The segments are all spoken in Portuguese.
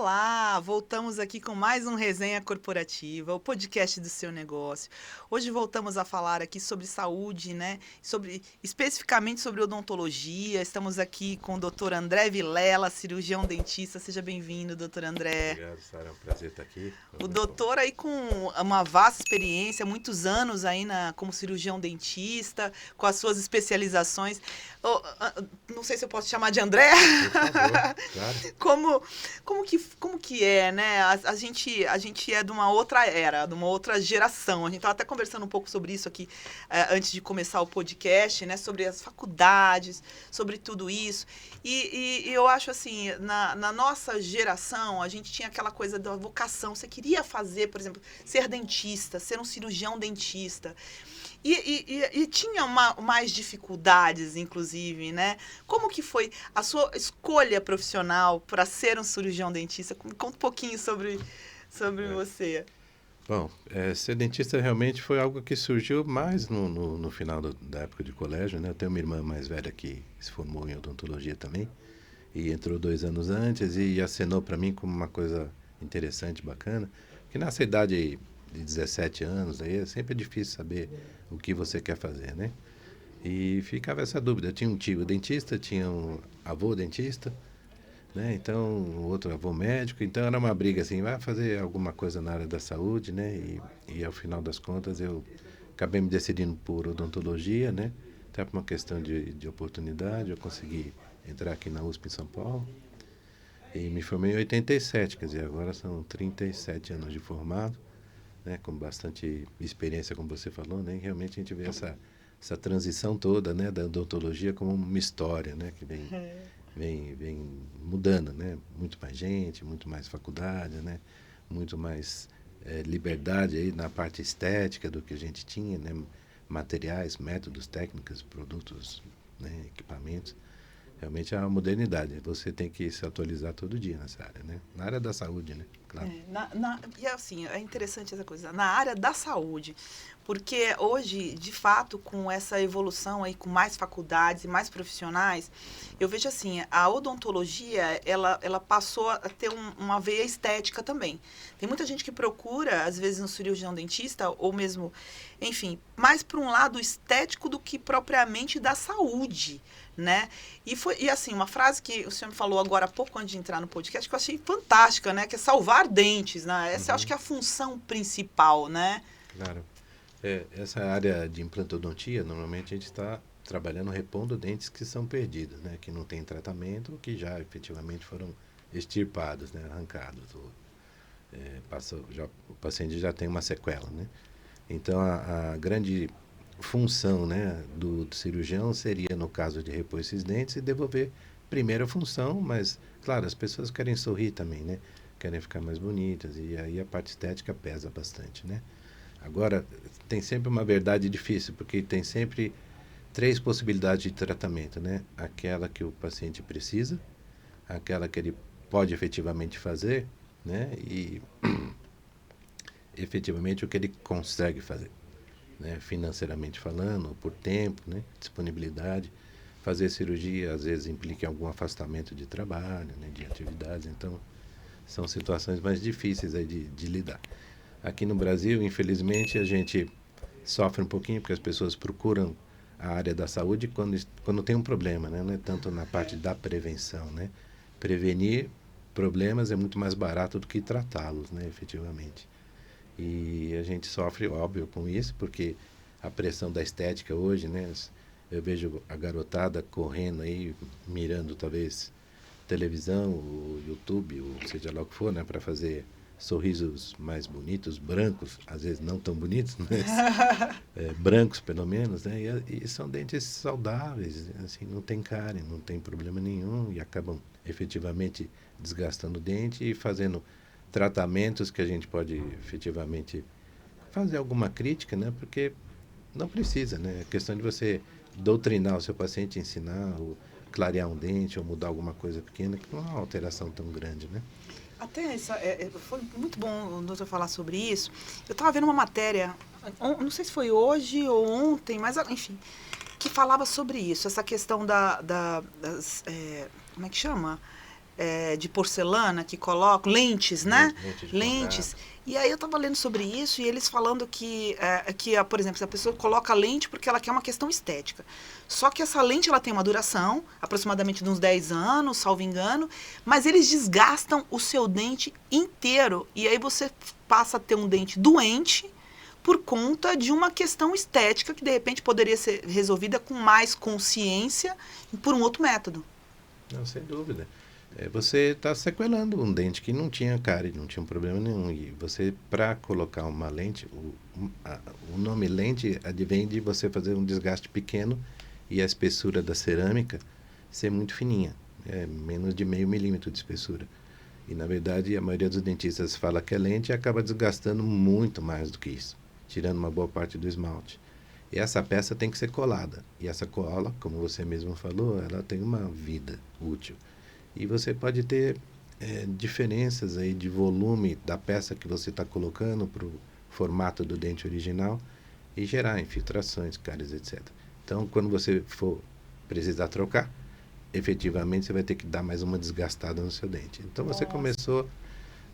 Olá, voltamos aqui com mais um Resenha Corporativa, o podcast do seu negócio. Hoje voltamos a falar aqui sobre saúde, né? Especificamente sobre odontologia. Estamos aqui com o Dr. André Vilela, cirurgião dentista. Seja bem-vindo, Dr. André. Obrigado, Sara. É um prazer estar aqui. O doutor aí com uma vasta experiência, muitos anos aí como cirurgião dentista, com as suas especializações. Não sei se eu posso chamar de André. Por favor, claro. Como que é, né? A gente é de uma outra era, de uma outra geração. A gente estava até conversando um pouco sobre isso aqui antes de começar o podcast, né? Sobre as faculdades, sobre tudo isso. E eu acho assim, na nossa geração, a gente tinha aquela coisa da vocação. Você queria fazer, por exemplo, ser dentista, ser um cirurgião dentista. E tinha mais dificuldades, inclusive, né? Como que foi a sua escolha profissional para ser um cirurgião dentista? Conta um pouquinho sobre você. Bom, ser dentista realmente foi algo que surgiu mais no final da época de colégio, né? Eu tenho uma irmã mais velha que se formou em odontologia também e entrou 2 anos antes e acenou para mim como uma coisa interessante, bacana, que nessa idade de 17 anos aí é sempre difícil saber o que você quer fazer, né? E ficava essa dúvida. Eu tinha um tio dentista, tinha um avô dentista, né? Então, o outro avô médico. Então, era uma briga assim, vai fazer alguma coisa na área da saúde, né? E ao final das contas, eu acabei me decidindo por odontologia, né? Até por uma questão de oportunidade, eu consegui entrar aqui na USP em São Paulo. E me formei em 87, quer dizer, agora são 37 anos de formado, né, com bastante experiência, como você falou, né, e realmente a gente vê essa transição toda, né, da odontologia como uma história, né, que vem mudando, né, muito mais gente, muito mais faculdade, né, muito mais liberdade aí na parte estética do que a gente tinha, né, materiais, métodos, técnicas, produtos, né, equipamentos. Realmente é uma modernidade. Você tem que se atualizar todo dia nessa área, né? Na área da saúde, né? Claro. E assim, é interessante essa coisa. Na área da saúde, porque hoje, de fato, com essa evolução aí, com mais faculdades e mais profissionais, eu vejo assim, a odontologia, ela passou a ter uma veia estética também. Tem muita gente que procura, às vezes, no cirurgião dentista, ou mesmo, enfim, mais para um lado estético do que propriamente da saúde, né? E assim, uma frase que o senhor me falou agora há pouco antes de entrar no podcast, que eu achei fantástica, né? Que é salvar dentes, né? Essa eu acho que é a função principal, né? Claro. Essa área de implantodontia, normalmente a gente está trabalhando repondo dentes que são perdidos, né? Que não tem tratamento, que já efetivamente foram extirpados, né? Arrancados. O paciente já tem uma sequela, né? Então, a grande função, né, do cirurgião seria, no caso de repor esses dentes, e devolver primeiro a função, mas, claro, as pessoas querem sorrir também, né? Querem ficar mais bonitas, e aí a parte estética pesa bastante, né? Agora, tem sempre uma verdade difícil, porque tem sempre 3 possibilidades de tratamento, né? Aquela que o paciente precisa, aquela que ele pode efetivamente fazer, né? E efetivamente o que ele consegue fazer, né? Financeiramente falando, por tempo, né? Disponibilidade. Fazer cirurgia às vezes implica algum afastamento de trabalho, né? De atividades, então são situações mais difíceis aí de lidar. Aqui no Brasil, infelizmente, a gente sofre um pouquinho porque as pessoas procuram a área da saúde quando tem um problema, né? Não é tanto na parte da prevenção, né? Prevenir problemas é muito mais barato do que tratá-los, né? Efetivamente. E a gente sofre, óbvio, com isso, porque a pressão da estética hoje, né? Eu vejo a garotada correndo aí, mirando talvez televisão, o YouTube, ou seja lá o que for, né? Para fazer sorrisos mais bonitos, brancos, às vezes não tão bonitos, mas brancos pelo menos, né? E são dentes saudáveis, assim, não tem cárie, não tem problema nenhum e acabam efetivamente desgastando o dente e fazendo tratamentos que a gente pode efetivamente fazer alguma crítica, né? Porque não precisa, né? É questão de você doutrinar o seu paciente, ensinar, ou clarear um dente, ou mudar alguma coisa pequena, que não é uma alteração tão grande, né? Até foi muito bom o doutor falar sobre isso. Eu estava vendo uma matéria, não sei se foi hoje ou ontem, mas enfim, que falava sobre isso, essa questão como é que chama? de porcelana que colocam, lentes, né? Lente de Lentes. contato. E aí eu tava lendo sobre isso e eles falando por exemplo, se a pessoa coloca lente porque ela quer uma questão estética. Só que essa lente ela tem uma duração, aproximadamente de uns 10 anos, salvo engano, mas eles desgastam o seu dente inteiro. E aí você passa a ter um dente doente por conta de uma questão estética que de repente poderia ser resolvida com mais consciência por um outro método. Não, sem dúvida. Você está sequelando um dente que não tinha cárie, não tinha problema nenhum. E você, para colocar uma lente, o nome lente advém de você fazer um desgaste pequeno e a espessura da cerâmica ser muito fininha, menos de 0,5 milímetro de espessura. E, na verdade, a maioria dos dentistas fala que é lente e acaba desgastando muito mais do que isso, tirando uma boa parte do esmalte. E essa peça tem que ser colada. E essa cola, como você mesmo falou, ela tem uma vida útil. E você pode ter diferenças aí de volume da peça que você está colocando para o formato do dente original e gerar infiltrações, cáries, etc. Então, quando você for precisar trocar, efetivamente você vai ter que dar mais uma desgastada no seu dente. Então, você começou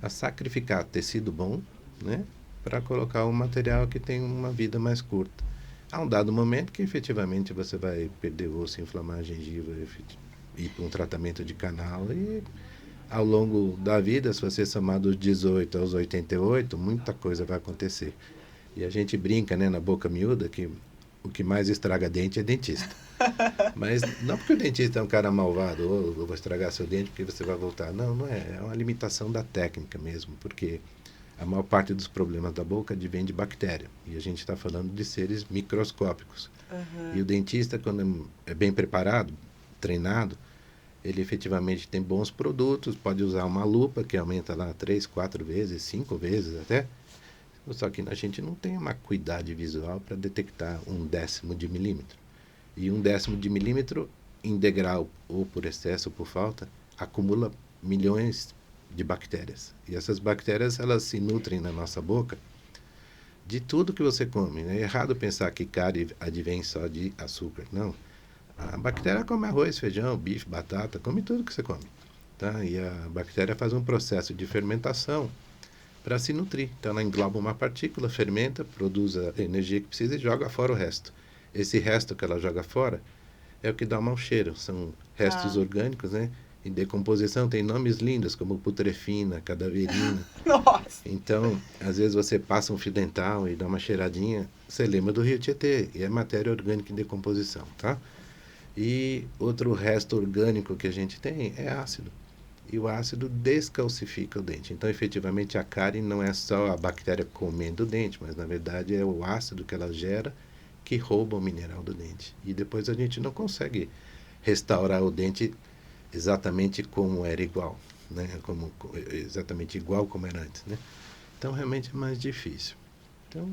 a sacrificar tecido bom, né, para colocar um material que tem uma vida mais curta. Há um dado momento que efetivamente você vai perder o osso, inflamar a gengiva, ir para um tratamento de canal e ao longo da vida, se você somar dos 18 aos 88, muita coisa vai acontecer. E a gente brinca, né, na boca miúda que o que mais estraga dente é dentista. Mas não porque o dentista é um cara malvado, ou eu vou estragar seu dente porque você vai voltar. Não, não é. É uma limitação da técnica mesmo, porque a maior parte dos problemas da boca advém de bactéria. E a gente está falando de seres microscópicos. Uhum. E o dentista, quando é bem preparado, treinado, ele efetivamente tem bons produtos, pode usar uma lupa que aumenta lá 3, 4 vezes, 5 vezes até. Só que a gente não tem uma acuidade visual para detectar 1/10 de milímetro. E 1/10 de milímetro em degrau, ou por excesso ou por falta, acumula milhões de bactérias. E essas bactérias, elas se nutrem na nossa boca de tudo que você come. É errado pensar que cárie advém só de açúcar. Não. A bactéria come arroz, feijão, bife, batata, come tudo que você come. Tá? E a bactéria faz um processo de fermentação para se nutrir. Então, ela engloba uma partícula, fermenta, produz a energia que precisa e joga fora o resto. Esse resto que ela joga fora é o que dá o mau cheiro. São restos orgânicos, né? Em decomposição tem nomes lindos, como putrefina, cadaverina. Nossa! Então, às vezes você passa um fio dental e dá uma cheiradinha, você lembra do Rio Tietê, e é matéria orgânica em decomposição, tá? E outro resto orgânico que a gente tem é ácido. E o ácido descalcifica o dente. Então, efetivamente, a cárie não é só a bactéria comendo o dente, mas, na verdade, é o ácido que ela gera que rouba o mineral do dente. E depois a gente não consegue restaurar o dente exatamente como era igual, né? Exatamente igual como era antes, né? Então, realmente é mais difícil. Então,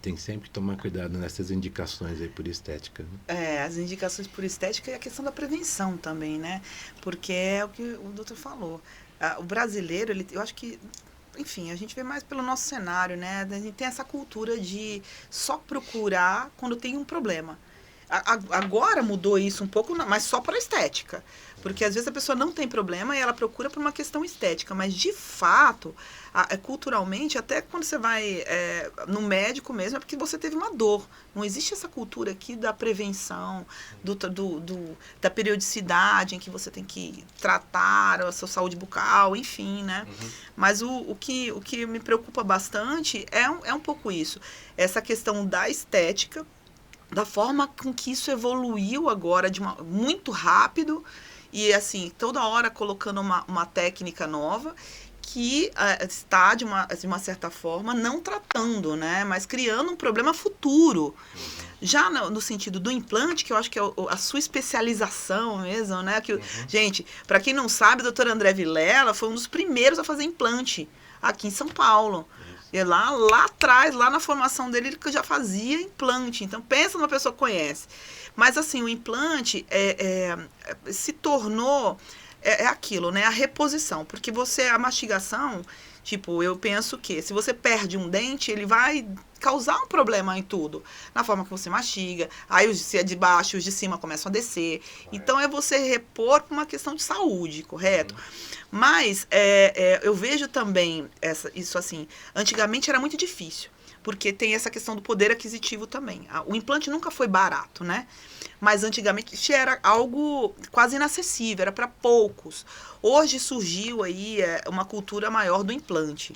tem sempre que tomar cuidado nessas indicações aí por estética. Né? As indicações por estética e a questão da prevenção também, né? Porque é o que o doutor falou. O brasileiro, eu acho que, enfim, a gente vê mais pelo nosso cenário, né? A gente tem essa cultura de só procurar quando tem um problema. Agora mudou isso um pouco, mas só para a estética. Porque às vezes a pessoa não tem problema e ela procura por uma questão estética. Mas, de fato, culturalmente, até quando você vai no médico mesmo, é porque você teve uma dor. Não existe essa cultura aqui da prevenção, da periodicidade em que você tem que tratar a sua saúde bucal, enfim, né? Uhum. Mas o que me preocupa bastante é um pouco isso. Essa questão da estética, da forma com que isso evoluiu agora muito rápido e assim, toda hora colocando uma técnica nova que está, de uma certa forma, não tratando, né? Mas criando um problema futuro. Já no sentido do implante, que eu acho que é a sua especialização mesmo, né? Gente, para quem não sabe, o doutor André Vilela foi um dos primeiros a fazer implante aqui em São Paulo. E lá atrás, lá na formação dele, ele já fazia implante. Então, pensa numa pessoa que conhece. Mas, assim, o implante se tornou aquilo, né? A reposição. Porque a mastigação, Tipo, eu penso que se você perde um dente, ele vai causar um problema em tudo. Na forma que você mastiga, aí se é de baixo, os de cima começam a descer. Então, é você repor por uma questão de saúde, correto? Mas eu vejo também isso assim, antigamente era muito difícil, porque tem essa questão do poder aquisitivo também. O implante nunca foi barato, né? Mas antigamente era algo quase inacessível, era para poucos. Hoje surgiu aí uma cultura maior do implante.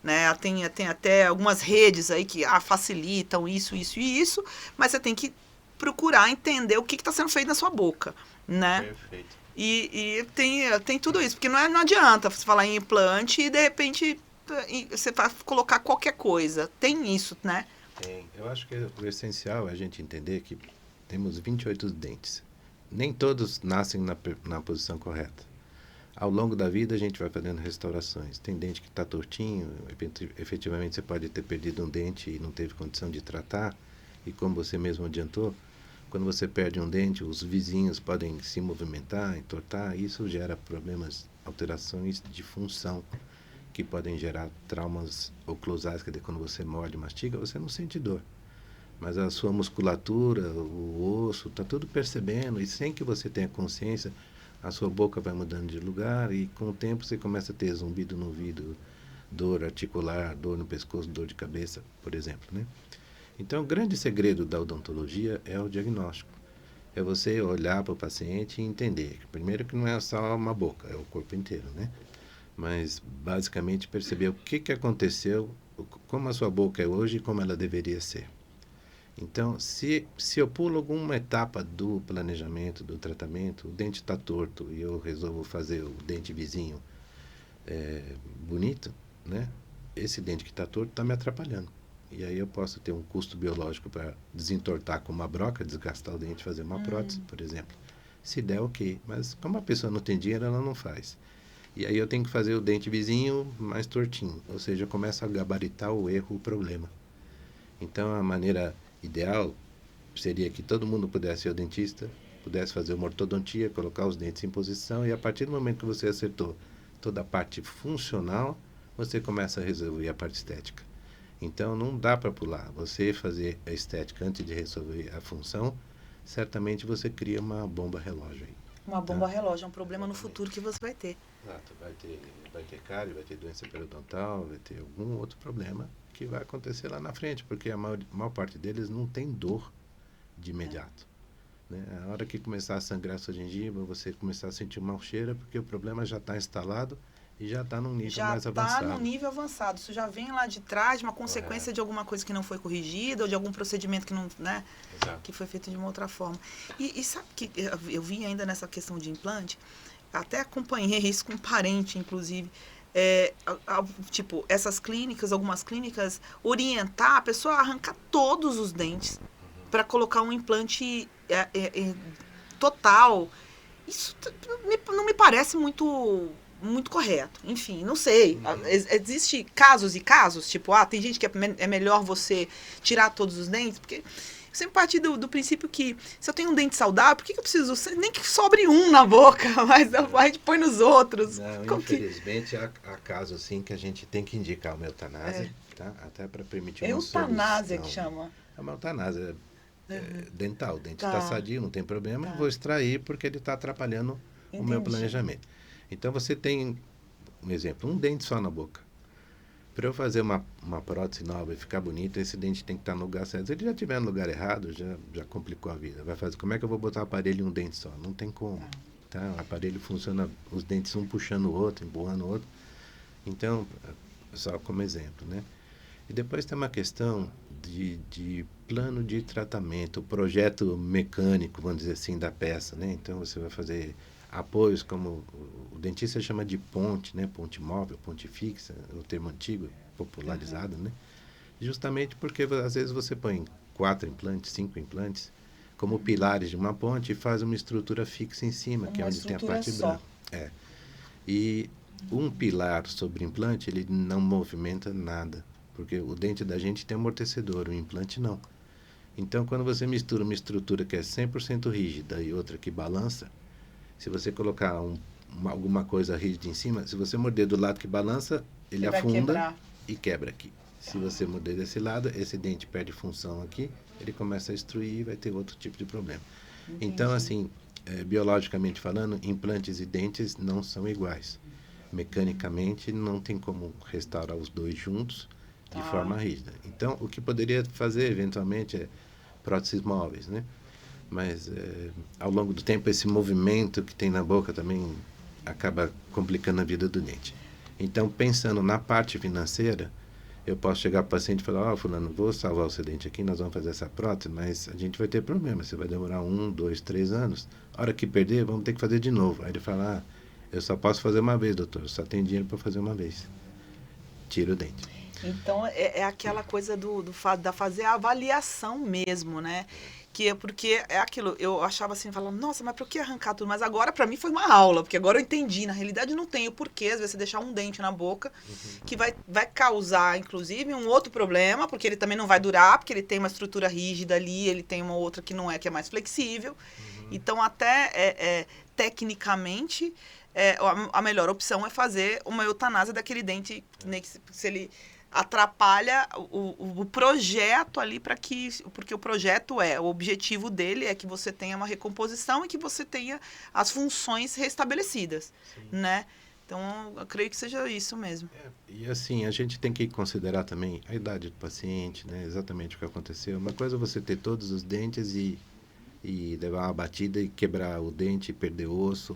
Né? Tem até algumas redes aí que facilitam isso, isso e isso, mas você tem que procurar entender o que está sendo feito na sua boca. Né? Perfeito. E tem tudo isso, porque não adianta você falar em implante e de repente você vai colocar qualquer coisa. Tem isso, né? Tem. Eu acho que o essencial é a gente entender que temos 28 dentes. Nem todos nascem na posição correta. Ao longo da vida a gente vai fazendo restaurações. Tem dente que está tortinho, efetivamente você pode ter perdido um dente e não teve condição de tratar. E como você mesmo adiantou, quando você perde um dente, os vizinhos podem se movimentar, entortar. Isso gera problemas, alterações de função, que podem gerar traumas oclusais, quer dizer, quando você morde, mastiga, você não sente dor. Mas a sua musculatura, o osso, está tudo percebendo, e sem que você tenha consciência, a sua boca vai mudando de lugar, e com o tempo você começa a ter zumbido no ouvido, dor articular, dor no pescoço, dor de cabeça, por exemplo, né? Então, o grande segredo da odontologia é o diagnóstico. É você olhar para o paciente e entender. Primeiro que não é só uma boca, é o corpo inteiro, né? Mas, basicamente, perceber o que aconteceu, como a sua boca é hoje e como ela deveria ser. Então, se eu pulo alguma etapa do planejamento, do tratamento, o dente está torto e eu resolvo fazer o dente vizinho bonito, né? Esse dente que está torto está me atrapalhando. E aí eu posso ter um custo biológico para desentortar com uma broca, desgastar o dente, fazer uma prótese, por exemplo. Se der, ok. Mas como a pessoa não tem dinheiro, ela não faz. E aí eu tenho que fazer o dente vizinho mais tortinho. Ou seja, eu começo a gabaritar o erro, o problema. Então, a maneira ideal seria que todo mundo pudesse ir ao dentista, pudesse fazer uma ortodontia, colocar os dentes em posição, e a partir do momento que você acertou toda a parte funcional, você começa a resolver a parte estética. Então, não dá para pular. Você fazer a estética antes de resolver a função, certamente você cria uma bomba relógio aí. Uma bomba relógio, é um problema no futuro que você vai ter. Exato, vai ter cárie, vai ter doença periodontal, vai ter algum outro problema que vai acontecer lá na frente, porque a maior parte deles não tem dor de imediato. Né? A hora que começar a sangrar sua gengiva, você começar a sentir mau cheiro, porque o problema já está instalado e já está num nível mais avançado. Já está num nível avançado. Isso já vem lá de trás, de uma consequência de alguma coisa que não foi corrigida, ou de algum procedimento que não, né, que foi feito de uma outra forma. E sabe que eu vi ainda nessa questão de implante, até acompanhei isso com um parente, inclusive, tipo, essas clínicas, algumas clínicas, orientar a pessoa a arrancar todos os dentes para colocar um implante total. Isso não me parece muito correto. Enfim, não sei. Existe casos e casos, tipo, tem gente que é melhor você tirar todos os dentes, porque eu sempre parti do princípio que se eu tenho um dente saudável, por que eu preciso, nem que sobre um na boca, mas a gente põe nos outros. Não, infelizmente há casos assim que a gente tem que indicar uma eutanásia, tá? Até para permitir uma solução. Eutanásia que chama? É uma eutanásia dental. O dente está sadio, não tem problema, eu vou extrair porque ele está atrapalhando o meu planejamento. Então, você tem, um exemplo, um dente só na boca. Para eu fazer uma prótese nova e ficar bonita, esse dente tem que estar no lugar certo. Se ele já estiver no lugar errado, já complicou a vida. Vai fazer, como é que eu vou botar o aparelho em um dente só? Não tem como. Tá? O aparelho funciona, os dentes um puxando o outro, empurrando o outro. Então, só como exemplo, né? E depois tem uma questão de plano de tratamento, projeto mecânico, vamos dizer assim, da peça, né? Então, você vai fazer apoios como o dentista chama de ponte, né? Ponte móvel, ponte fixa, o termo antigo, popularizado, né? Justamente porque às vezes você põe 4 implantes, 5 implantes, como pilares de uma ponte e faz uma estrutura fixa em cima, que é onde tem a parte branca. E um pilar sobre implante, ele não movimenta nada, porque o dente da gente tem amortecedor, o implante não. Então, quando você mistura uma estrutura que é 100% rígida e outra que balança, se você colocar alguma coisa rígida em cima, se você morder do lado que balança, ele Vai afunda quebrar. e quebra aqui. Se você morder desse lado, esse dente perde função aqui, ele começa a destruir e vai ter outro tipo de problema. Entendi. Então, assim, biologicamente falando, implantes e dentes não são iguais. Mecanicamente, não tem como restaurar os dois juntos de forma rígida. Então, o que poderia fazer, eventualmente, é próteses móveis, né? Mas, ao longo do tempo, esse movimento que tem na boca também acaba complicando a vida do dente. Então, pensando na parte financeira, eu posso chegar para o paciente e falar, fulano, vou salvar o seu dente aqui, nós vamos fazer essa prótese, mas a gente vai ter problema, você vai demorar 1, 2, 3 anos. A hora que perder, vamos ter que fazer de novo. Aí ele fala, eu só posso fazer uma vez, doutor, eu só tenho dinheiro para fazer uma vez. Tira o dente. Então, é aquela coisa da fazer a avaliação mesmo, né? Que é porque é aquilo, eu achava assim, falando, nossa, mas por que arrancar tudo? Mas agora, pra mim, foi uma aula, porque agora eu entendi. Na realidade, não tem o porquê, às vezes, você deixar um dente na boca, que vai causar, inclusive, um outro problema, porque ele também não vai durar, porque ele tem uma estrutura rígida ali, ele tem uma outra que não é, que é mais flexível. Então, até tecnicamente, a melhor opção é fazer uma eutanásia daquele dente, né, que se ele atrapalha o projeto ali porque o objetivo dele é que você tenha uma recomposição e que você tenha as funções restabelecidas, né? Então, eu creio que seja isso mesmo. E assim, a gente tem que considerar também a idade do paciente, né? Exatamente o que aconteceu. Uma coisa é você ter todos os dentes e levar uma batida e quebrar o dente e perder o osso.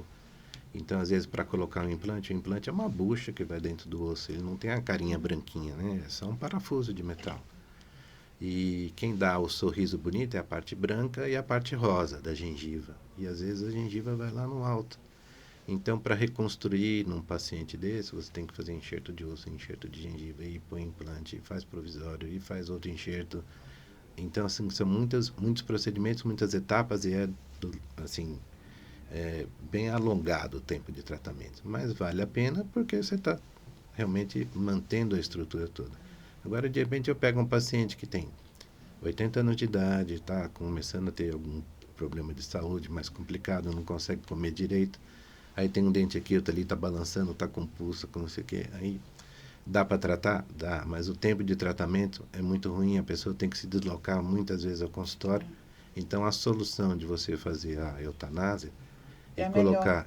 Então, às vezes, para colocar o implante é uma bucha que vai dentro do osso. Ele não tem a carinha branquinha, né? É só um parafuso de metal. E quem dá o sorriso bonito é a parte branca e a parte rosa da gengiva. E, às vezes, a gengiva vai lá no alto. Então, para reconstruir num paciente desse, você tem que fazer enxerto de osso, enxerto de gengiva, e põe implante, e faz provisório, e faz outro enxerto. Então, assim, são muitos procedimentos, muitas etapas, e bem alongado o tempo de tratamento. Mas vale a pena porque você está realmente mantendo a estrutura toda. Agora, de repente, eu pego um paciente que tem 80 anos de idade, está começando a ter algum problema de saúde mais complicado, não consegue comer direito. Aí tem um dente aqui, outro ali, está balançando, está com pulso, com não sei o quê. Aí dá para tratar? Dá, mas o tempo de tratamento é muito ruim, a pessoa tem que se deslocar muitas vezes ao consultório. Então, a solução de você fazer a eutanásia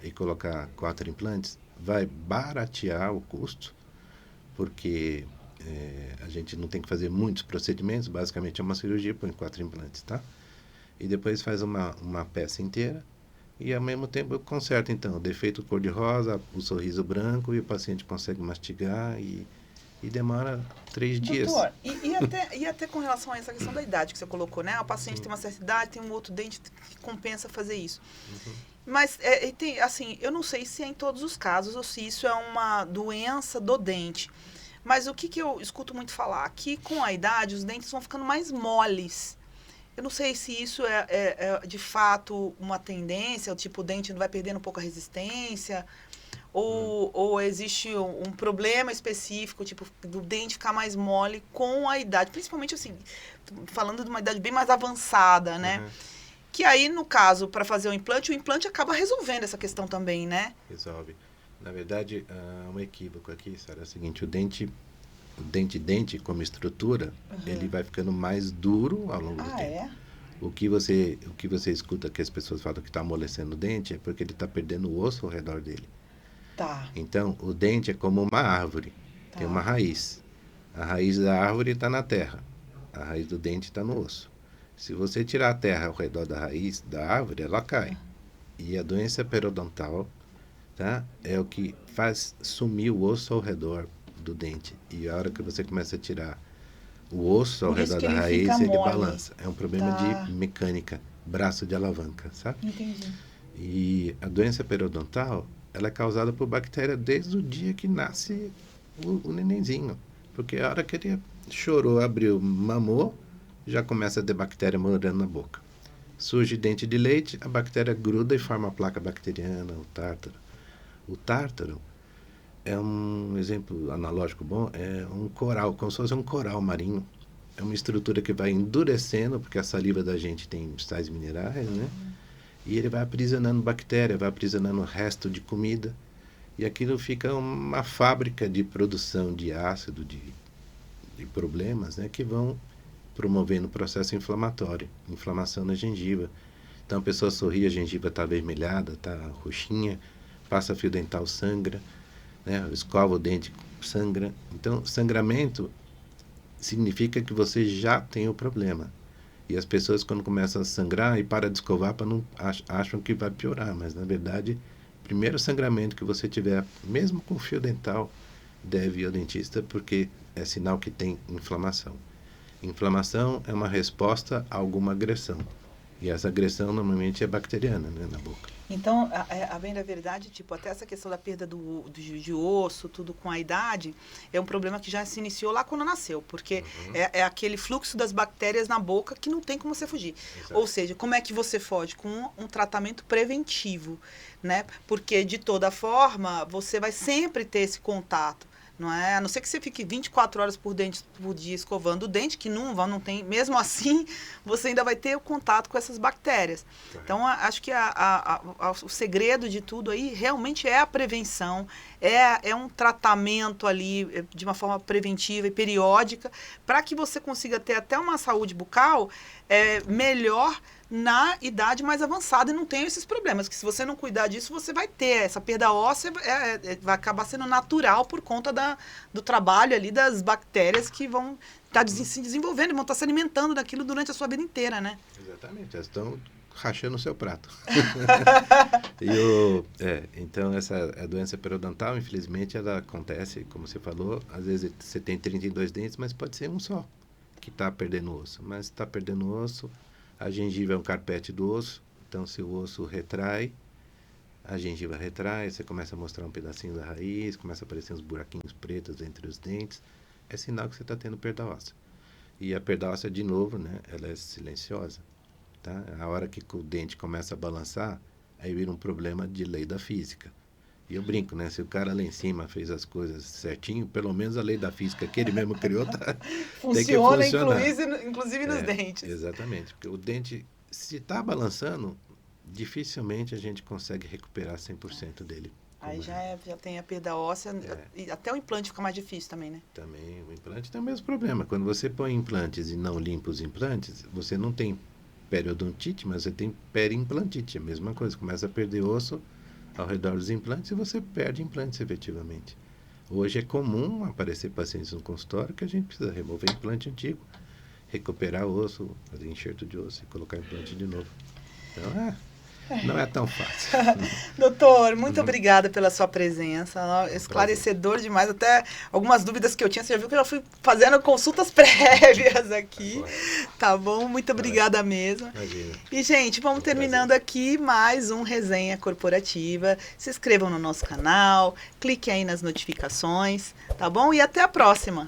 e colocar 4 implantes vai baratear o custo, porque a gente não tem que fazer muitos procedimentos, basicamente é uma cirurgia, põe 4 implantes, tá? E depois faz uma peça inteira e, ao mesmo tempo, conserta, então, o defeito cor-de-rosa, o sorriso branco, e o paciente consegue mastigar e demora 3 dias. Doutor, e até com relação a essa questão da idade que você colocou, né? O paciente tem uma certa idade, tem um outro dente que compensa fazer isso. Mas, assim, eu não sei se é em todos os casos ou se isso é uma doença do dente. Mas o que eu escuto muito falar? Que com a idade os dentes vão ficando mais moles. Eu não sei se isso é de fato uma tendência, tipo, o dente vai perdendo um pouco a resistência, ou existe um problema específico, tipo, do dente ficar mais mole com a idade. Principalmente, assim, falando de uma idade bem mais avançada, né? Que aí, no caso, para fazer o implante acaba resolvendo essa questão também, né? Resolve. Na verdade, um equívoco aqui, Sara, é o seguinte, o dente como estrutura, ele vai ficando mais duro ao longo do tempo. É? O que você escuta que as pessoas falam que está amolecendo o dente é porque ele está perdendo o osso ao redor dele. Tá. Então, o dente é como uma árvore, tem uma raiz. A raiz da árvore está na terra, a raiz do dente está no osso. Se você tirar a terra ao redor da raiz da árvore, ela cai. E a doença periodontal, tá, é o que faz sumir o osso ao redor do dente. E a hora que você começa a tirar o osso ao redor da raiz, ele balança. É um problema de mecânica, braço de alavanca, sabe? Entendi. E a doença periodontal, ela é causada por bactéria desde o dia que nasce o nenenzinho. Porque a hora que ele chorou, abriu, mamou, já começa a ter bactéria morando na boca. Surge dente de leite, a bactéria gruda e forma a placa bacteriana, o tártaro. O tártaro é um exemplo analógico bom, é um coral, como se fosse um coral marinho. É uma estrutura que vai endurecendo, porque a saliva da gente tem sais minerais, né? E ele vai aprisionando bactéria, vai aprisionando o resto de comida. e aquilo fica uma fábrica de produção de ácido, de problemas, né, que vão promovendo o processo inflamatório, inflamação na gengiva. Então a pessoa sorri, a gengiva está avermelhada, está roxinha, passa fio dental, sangra, né, escova o dente, sangra. Então sangramento significa que você já tem o problema. E as pessoas, quando começam a sangrar e param de escovar, acham que vai piorar, mas na verdade, primeiro sangramento que você tiver, mesmo com fio dental, deve ir ao dentista, porque é sinal que tem inflamação. Inflamação é uma resposta a alguma agressão. E essa agressão normalmente é bacteriana, né, na boca. Então, a bem da verdade, tipo, até essa questão da perda de osso, tudo com a idade, é um problema que já se iniciou lá quando nasceu, porque é aquele fluxo das bactérias na boca que não tem como você fugir. Exato. Ou seja, como é que você foge? Com um tratamento preventivo, né? Porque, de toda forma, você vai sempre ter esse contato. Não é? A não ser que você fique 24 horas por dia escovando o dente, que não tem, mesmo assim, você ainda vai ter o contato com essas bactérias. Então, acho que o segredo de tudo aí realmente é a prevenção, é um tratamento ali de uma forma preventiva e periódica, para que você consiga ter até uma saúde bucal melhor na idade mais avançada e não tenha esses problemas, que se você não cuidar disso, você vai ter essa perda óssea, vai acabar sendo natural por conta do trabalho ali das bactérias que vão estar se desenvolvendo e vão estar se alimentando daquilo durante a sua vida inteira, né? Exatamente, elas estão rachando o seu prato. Então, a doença periodontal, infelizmente, ela acontece, como você falou, às vezes você tem 32 dentes, mas pode ser um só que está perdendo osso. Mas está perdendo osso, a gengiva é um carpete do osso, então se o osso retrai, a gengiva retrai, você começa a mostrar um pedacinho da raiz, começa a aparecer uns buraquinhos pretos entre os dentes, é sinal que você está tendo perda óssea. E a perda óssea, de novo, né, ela é silenciosa. Tá? A hora que o dente começa a balançar, aí vira um problema de lei da física. E eu brinco, né? Se o cara lá em cima fez as coisas certinho, pelo menos a lei da física que ele mesmo criou tem que funcionar. Inclusive nos dentes. Exatamente. Porque o dente, se está balançando, dificilmente a gente consegue recuperar 100% dele. Aí já tem a perda óssea, e até o implante fica mais difícil também, né? Também, o implante tem o mesmo problema. Quando você põe implantes e não limpa os implantes, você não tem periodontite, mas você tem periimplantite, a mesma coisa. Começa a perder osso ao redor dos implantes e você perde implantes efetivamente. Hoje é comum aparecer pacientes no consultório que a gente precisa remover implante antigo, recuperar osso, fazer enxerto de osso e colocar implante de novo. Então, não é tão fácil. Doutor, muito obrigada pela sua presença. Esclarecedor demais. Até algumas dúvidas que eu tinha. Você já viu que eu já fui fazendo consultas prévias aqui. Tá bom? Muito obrigada mesmo. Imagina. E, gente, vamos terminando aqui mais um Resenha Corporativa. Se inscrevam no nosso canal, cliquem aí nas notificações, tá bom? E até a próxima.